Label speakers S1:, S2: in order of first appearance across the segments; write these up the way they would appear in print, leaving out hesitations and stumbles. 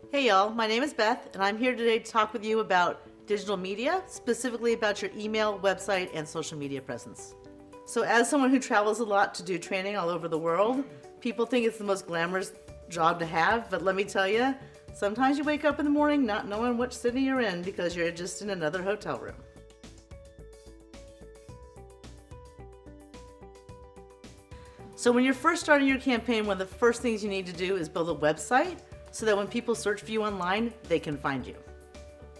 S1: Hey y'all, my name is Beth and I'm here today to talk with you about digital media, specifically about your email, website, and social media presence. So as someone who travels a lot to do training all over the world, people think it's the most glamorous job to have, but let me tell you, sometimes you wake up in the morning not knowing which city you're in because you're just in another hotel room. So when you're first starting your campaign, one of the first things you need to do is build a website so that when people search for you online, they can find you.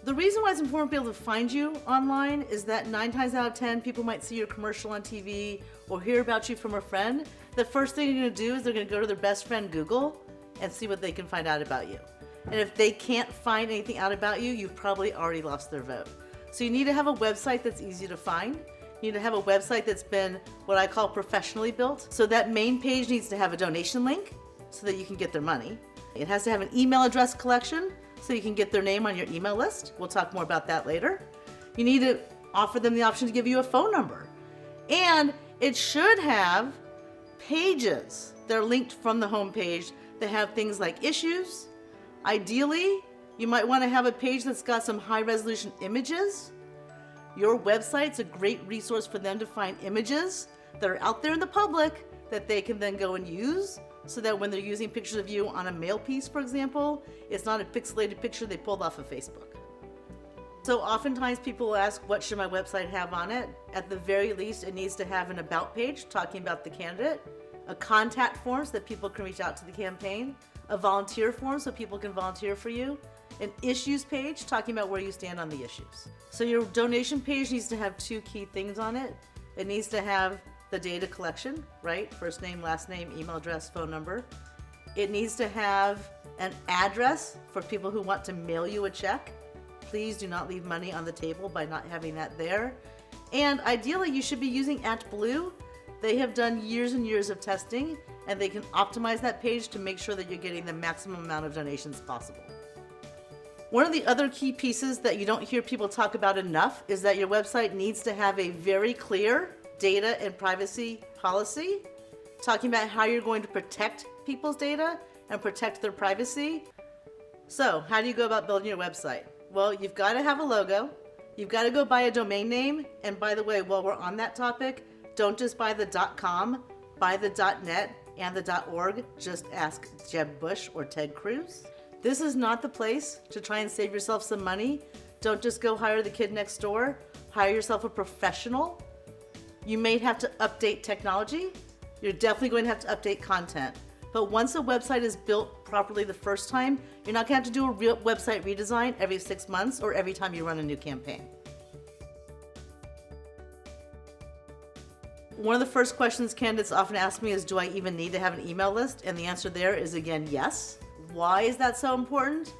S1: The reason why it's important to be able to find you online is that 9 times out of 10, people might see your commercial on TV or hear about you from a friend. The first thing you're gonna do is they're gonna go to their best friend Google and see what they can find out about you. And if they can't find anything out about you, you've probably already lost their vote. So you need to have a website that's easy to find. You need to have a website that's been what I call professionally built. So that main page needs to have a donation link so that you can get their money. It has to have an email address collection so you can get their name on your email list. We'll talk more about that later. You need to offer them the option to give you a phone number. And it should have pages that are linked from the home page that have things like issues. Ideally, you might want to have a page that's got some high resolution images. Your website's a great resource for them to find images that are out there in the public that they can then go and use so that when they're using pictures of you on a mail piece, for example, it's not a pixelated picture they pulled off of Facebook. So oftentimes people will ask, what should my website have on it? At the very least, it needs to have an about page talking about the candidate, a contact form so that people can reach out to the campaign, a volunteer form so people can volunteer for you, an issues page talking about where you stand on the issues. So your donation page needs to have 2 key things on it. It needs to have the data collection, right? First name, last name, email address, phone number. It needs to have an address for people who want to mail you a check. Please do not leave money on the table by not having that there. And ideally, you should be using ActBlue. They have done years and years of testing, and they can optimize that page to make sure that you're getting the maximum amount of donations possible. One of the other key pieces that you don't hear people talk about enough is that your website needs to have a very clear data and privacy policy, talking about how you're going to protect people's data and protect their privacy. So how do you go about building your website? Well, you've got to have a logo. You've got to go buy a domain name. And by the way, while we're on that topic, don't just buy the .com, buy the .net and the .org. Just ask Jeb Bush or Ted Cruz. This is not the place to try and save yourself some money. Don't just go hire the kid next door. Hire yourself a professional. You may have to update technology. You're definitely going to have to update content. But once a website is built properly the first time, you're not going to have to do a real website redesign every 6 months or every time you run a new campaign. One of the first questions candidates often ask me is, do I even need to have an email list? And the answer there is, again, yes. Why is that so important?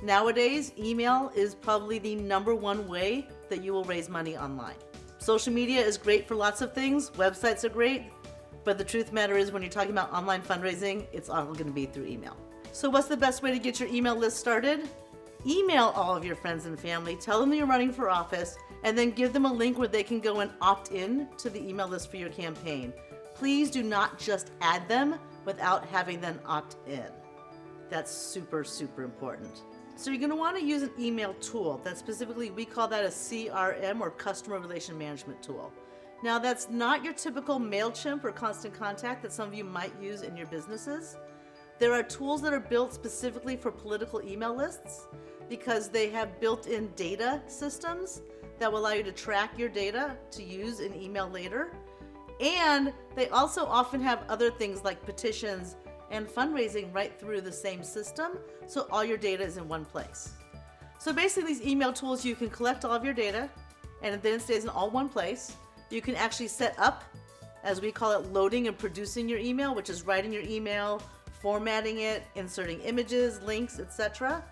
S1: Nowadays, email is probably the #1 way that you will raise money online. Social media is great for lots of things. Websites are great. But the truth of the matter is when you're talking about online fundraising, it's all going to be through email. So what's the best way to get your email list started? Email all of your friends and family. Tell them that you're running for office and then give them a link where they can go and opt in to the email list for your campaign. Please do not just add them without having them opt in. That's super, super important. So you're going to want to use an email tool that specifically, we call that a CRM or customer relation management tool. Now that's not your typical MailChimp or Constant Contact that some of you might use in your businesses. There are tools that are built specifically for political email lists because they have built-in data systems that will allow you to track your data to use in email later. And they also often have other things like petitions and fundraising right through the same system, so all your data is in one place. So basically these email tools, you can collect all of your data and then it stays in all one place. You can actually set up, as we call it, loading and producing your email, which is writing your email, formatting it, inserting images, links, etc.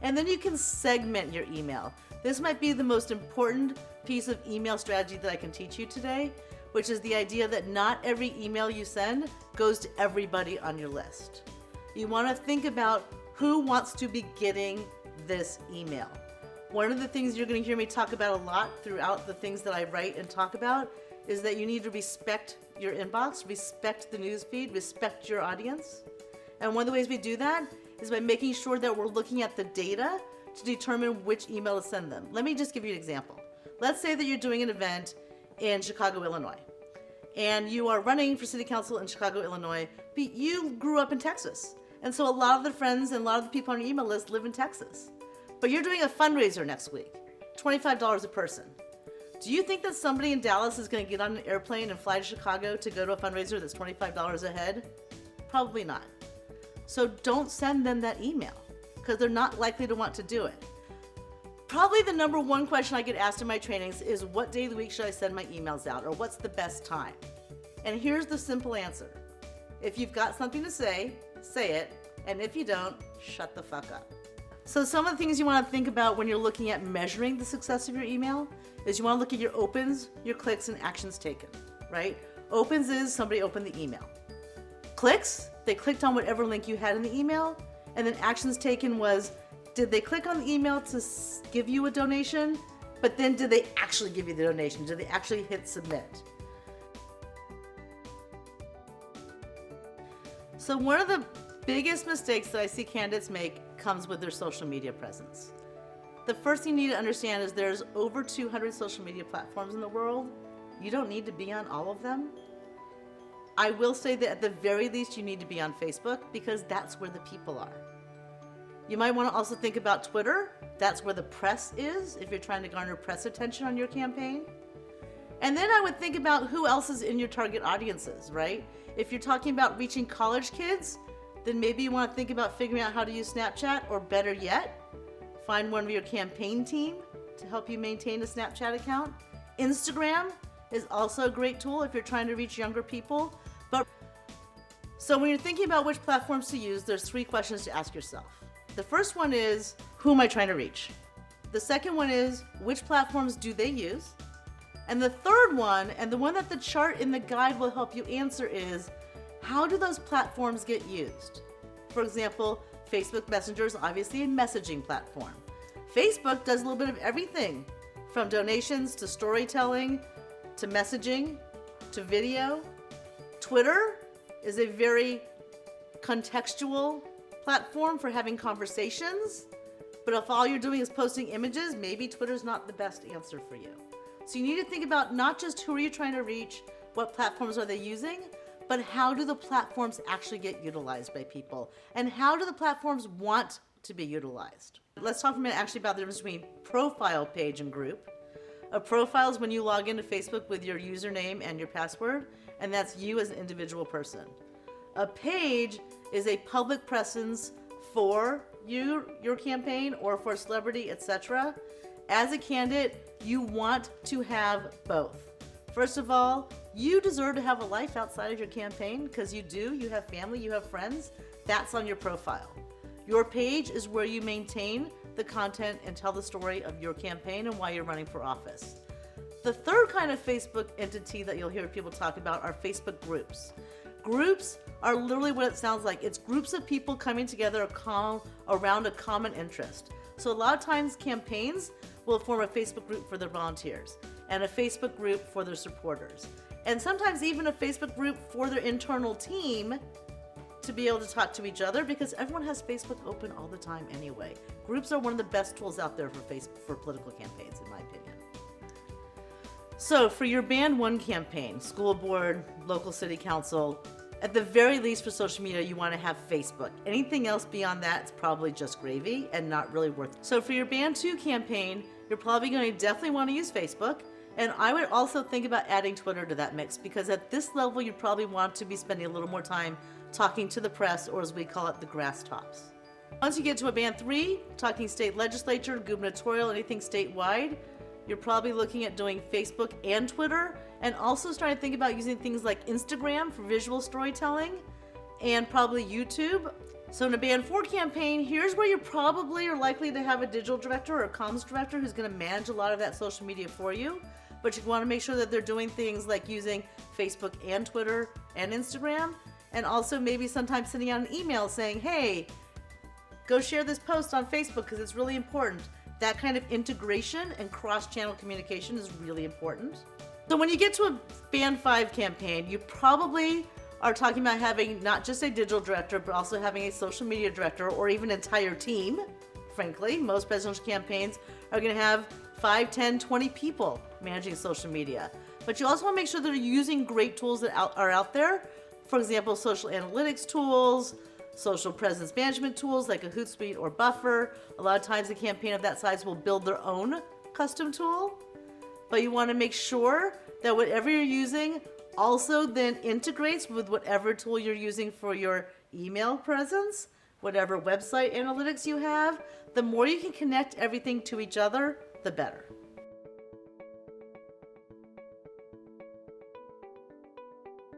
S1: And then you can segment your email. This might be the most important piece of email strategy that I can teach you today, which is the idea that not every email you send goes to everybody on your list. You want to think about who wants to be getting this email. One of the things you're going to hear me talk about a lot throughout the things that I write and talk about is that you need to respect your inbox, respect the newsfeed, respect your audience. And one of the ways we do that is by making sure that we're looking at the data to determine which email to send them. Let me just give you an example. Let's say that you're doing an event in Chicago, Illinois, and you are running for city council in Chicago, Illinois, but you grew up in Texas. And so a lot of the friends and a lot of the people on your email list live in Texas. But you're doing a fundraiser next week, $25 a person. Do you think that somebody in Dallas is going to get on an airplane and fly to Chicago to go to a fundraiser that's $25 a head? Probably not. So don't send them that email because they're not likely to want to do it. Probably the number one question I get asked in my trainings is what day of the week should I send my emails out, or what's the best time? And here's the simple answer. If you've got something to say it, and if you don't, shut the fuck up. So some of the things you want to think about when you're looking at measuring the success of your email is you want to look at your opens, your clicks, and actions taken, right? Opens is somebody opened the email. Clicks, they clicked on whatever link you had in the email, and then actions taken was, did they click on the email to give you a donation, but then did they actually give you the donation? Did they actually hit submit? So one of the biggest mistakes that I see candidates make comes with their social media presence. The first thing you need to understand is there's over 200 social media platforms in the world. You don't need to be on all of them. I will say that at the very least you need to be on Facebook because that's where the people are. You might want to also think about Twitter. That's where the press is if you're trying to garner press attention on your campaign. And then I would think about who else is in your target audiences, right? If you're talking about reaching college kids, then maybe you want to think about figuring out how to use Snapchat, or better yet, find one of your campaign team to help you maintain a Snapchat account. Instagram is also a great tool if you're trying to reach younger people. So when you're thinking about which platforms to use, there's 3 questions to ask yourself. The first one is, who am I trying to reach? The second one is, which platforms do they use? And the third one, and the one that the chart in the guide will help you answer, is how do those platforms get used? For example, Facebook Messenger is obviously a messaging platform. Facebook does a little bit of everything, from donations to storytelling to messaging to video. Twitter is a very contextual platform for having conversations, but if all you're doing is posting images, maybe Twitter's not the best answer for you. So you need to think about not just who are you trying to reach, what platforms are they using, but how do the platforms actually get utilized by people, and how do the platforms want to be utilized? Let's talk for a minute actually about the difference between profile page and group. A profile is when you log into Facebook with your username and your password, and that's you as an individual person. A page is a public presence for you, your campaign, or for a celebrity, etc. As a candidate, you want to have both. First of all, you deserve to have a life outside of your campaign, because you do. You have family, you have friends. That's on your profile. Your page is where you maintain the content and tell the story of your campaign and why you're running for office. The third kind of Facebook entity that you'll hear people talk about are Facebook groups. Groups are literally what it sounds like. It's groups of people coming together around a common interest. So a lot of times campaigns will form a Facebook group for their volunteers and a Facebook group for their supporters. And sometimes even a Facebook group for their internal team to be able to talk to each other, because everyone has Facebook open all the time anyway. Groups are one of the best tools out there for political campaigns, in my opinion. So for your Band 1 campaign, school board, local city council, at the very least for social media, you want to have Facebook. Anything else beyond that is probably just gravy and not really worth it. So for your Band 2 campaign, you're probably going to definitely want to use Facebook. And I would also think about adding Twitter to that mix, because at this level, you probably want to be spending a little more time talking to the press, or as we call it, the grass tops. Once you get to a Band 3, talking state legislature, gubernatorial, anything statewide, you're probably looking at doing Facebook and Twitter, and also starting to think about using things like Instagram for visual storytelling, and probably YouTube. So in a Band 4 campaign, here's where you probably are likely to have a digital director or a comms director who's going to manage a lot of that social media for you. But you want to make sure that they're doing things like using Facebook and Twitter and Instagram, and also maybe sometimes sending out an email saying, hey, go share this post on Facebook because it's really important. That kind of integration and cross-channel communication is really important. So when you get to a Band 5 campaign, you probably are talking about having not just a digital director, but also having a social media director or even an entire team. Frankly, most presidential campaigns are going to have 5, 10, 20 people managing social media. But you also want to make sure that they're using great tools that are out there. For example, social analytics tools, social presence management tools like a Hootsuite or Buffer. A lot of times a campaign of that size will build their own custom tool. But you want to make sure that whatever you're using also then integrates with whatever tool you're using for your email presence, whatever website analytics you have. The more you can connect everything to each other, the better.